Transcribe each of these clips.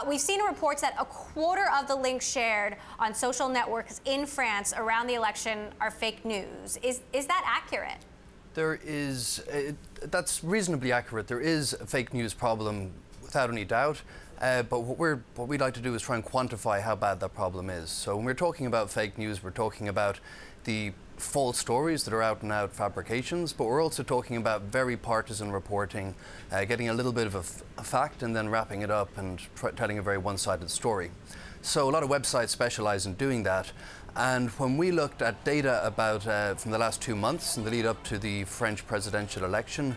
We've seen reports that a quarter of the links shared on social networks in France around the election are fake news. Is that accurate? There is, that's reasonably accurate. There is a fake news problem without any doubt. But what we'd like to do is try and quantify how bad that problem is. So when we're talking about fake news, we're talking about the false stories that are out and out fabrications, but we're also talking about very partisan reporting, getting a little bit of a fact and then wrapping it up and telling a very one-sided story. So a lot of websites specialize in doing that. And when we looked at data about from the last 2 months in the lead up to the French presidential election,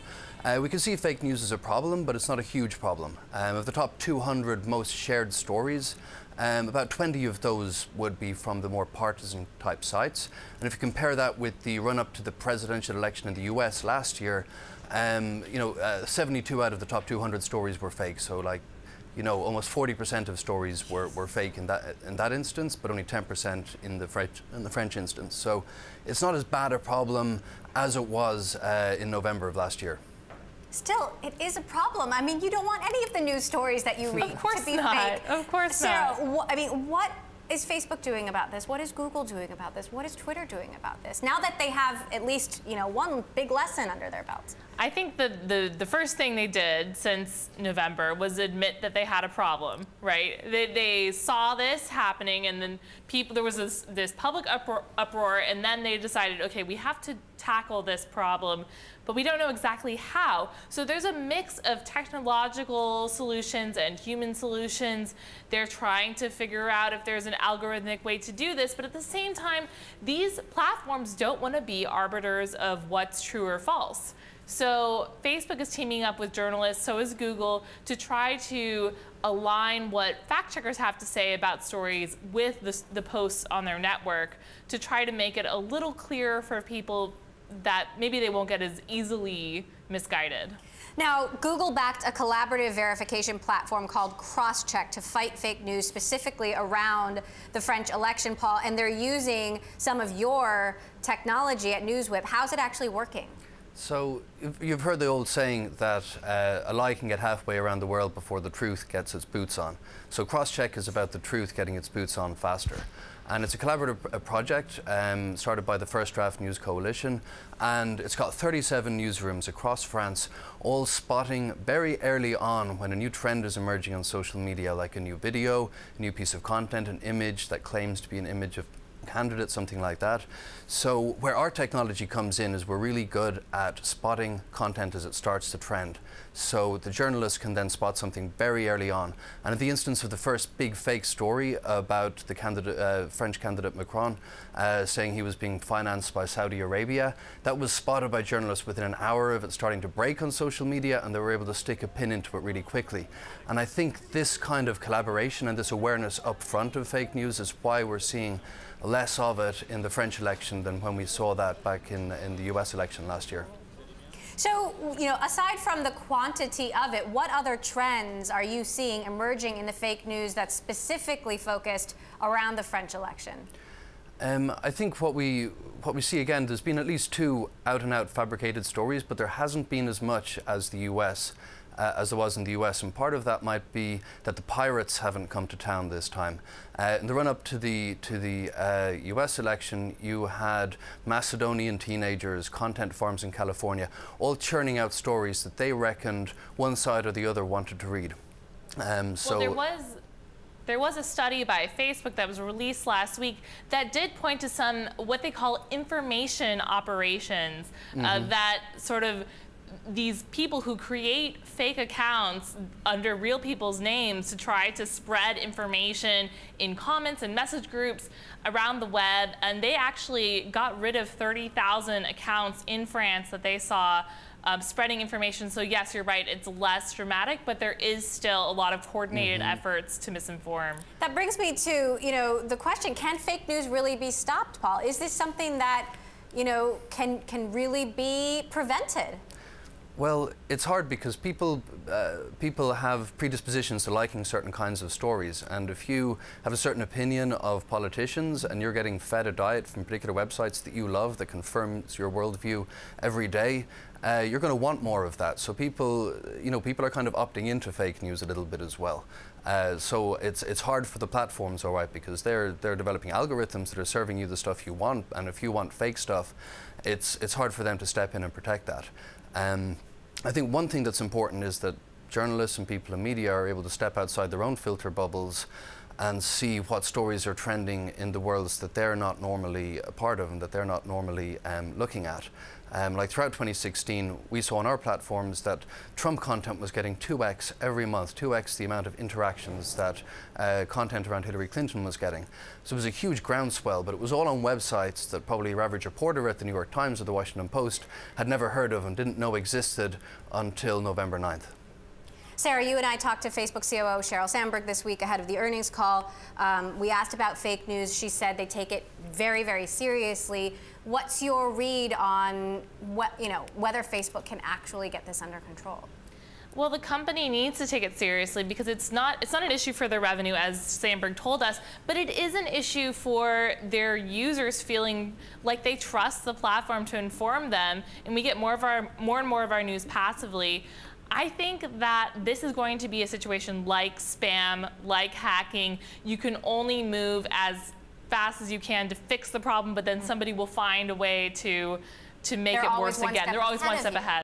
we can see fake news is a problem, but it's not a huge problem. Of the top 200 most shared stories, about 20 of those would be from the more partisan type sites. And if you compare that with the run up to the presidential election in the US last year, 72 out of the top 200 stories were fake. So almost 40% of stories were fake in that instance, but only 10% in the French instance. So it's not as bad a problem as it was in November of last year. Still, it is a problem. I mean, you don't want any of the news stories that you read to be fake. Of course Sarah, not. I mean, what is Facebook doing about this? What is Google doing about this? What is Twitter doing about this? Now that they have at least, one big lesson under their belts. I think the first thing they did since November was admit that they had a problem, right? They saw this happening, and then there was this public uproar, and then they decided, okay, we have to tackle this problem, but we don't know exactly how. So there's a mix of technological solutions and human solutions. They're trying to figure out if there's an algorithmic way to do this, but at the same time, these platforms don't want to be arbiters of what's true or false. So Facebook is teaming up with journalists, so is Google, to try to align what fact checkers have to say about stories with the posts on their network, to try to make it a little clearer for people that maybe they won't get as easily misguided. Now, Google backed a collaborative verification platform called Crosscheck to fight fake news, specifically around the French election, Paul, and they're using some of your technology at NewsWhip. How's it actually working? So you've heard the old saying that a lie can get halfway around the world before the truth gets its boots on. So Crosscheck is about the truth getting its boots on faster. And it's a collaborative project started by the First Draft News Coalition, and it's got 37 newsrooms across France, all spotting very early on when a new trend is emerging on social media, like a new video, a new piece of content, an image that claims to be an image of candidate, something like that. So where our technology comes in is we're really good at spotting content as it starts to trend. So the journalists can then spot something very early on. And in the instance of the first big fake story about the candidate, French candidate Macron, saying he was being financed by Saudi Arabia, that was spotted by journalists within an hour of it starting to break on social media, and they were able to stick a pin into it really quickly. And I think this kind of collaboration and this awareness up front of fake news is why we're seeing less of it in the French election than when we saw that back in the US election last year. So, aside from the quantity of it, what other trends are you seeing emerging in the fake news that's specifically focused around the French election? I think what we see again, there's been at least 2 out-and-out fabricated stories, but there hasn't been as much as the US. As there was in the US, and part of that might be that the pirates haven't come to town this time. In the run-up to the US election, you had Macedonian teenagers, content farms in California, all churning out stories that they reckoned one side or the other wanted to read. There was a study by Facebook that was released last week that did point to some what they call information operations, that sort of these people who create fake accounts under real people's names to try to spread information in comments and message groups around the web, and they actually got rid of 30,000 accounts in France that they saw spreading information. So yes, you're right, it's less dramatic, but there is still a lot of coordinated efforts to misinform. That brings me to, the question, can fake news really be stopped, Paul? Is this something that, can really be prevented? Well, it's hard because people have predispositions to liking certain kinds of stories, and if you have a certain opinion of politicians and you're getting fed a diet from particular websites that you love that confirms your worldview every day, you're going to want more of that. So people are kind of opting into fake news a little bit as well. So it's hard for the platforms, all right, because they're developing algorithms that are serving you the stuff you want, and if you want fake stuff, it's hard for them to step in and protect that. I think one thing that's important is that journalists and people in media are able to step outside their own filter bubbles and see what stories are trending in the worlds that they're not normally a part of and that they're not normally looking at. Like throughout 2016, we saw on our platforms that Trump content was getting 2x every month, 2x the amount of interactions that content around Hillary Clinton was getting. So it was a huge groundswell, but it was all on websites that probably your average reporter at the New York Times or the Washington Post had never heard of and didn't know existed until November 9th. Sarah, you and I talked to Facebook COO Sheryl Sandberg this week ahead of the earnings call. We asked about fake news. She said they take it very, very seriously. What's your read on whether Facebook can actually get this under control? Well, the company needs to take it seriously because it's not an issue for their revenue, as Sandberg told us, but it is an issue for their users feeling like they trust the platform to inform them, and we get more and more of our news passively. I think that this is going to be a situation like spam, like hacking. You can only move as fast as you can to fix the problem, but then somebody will find a way to make it worse again. They're always one step ahead.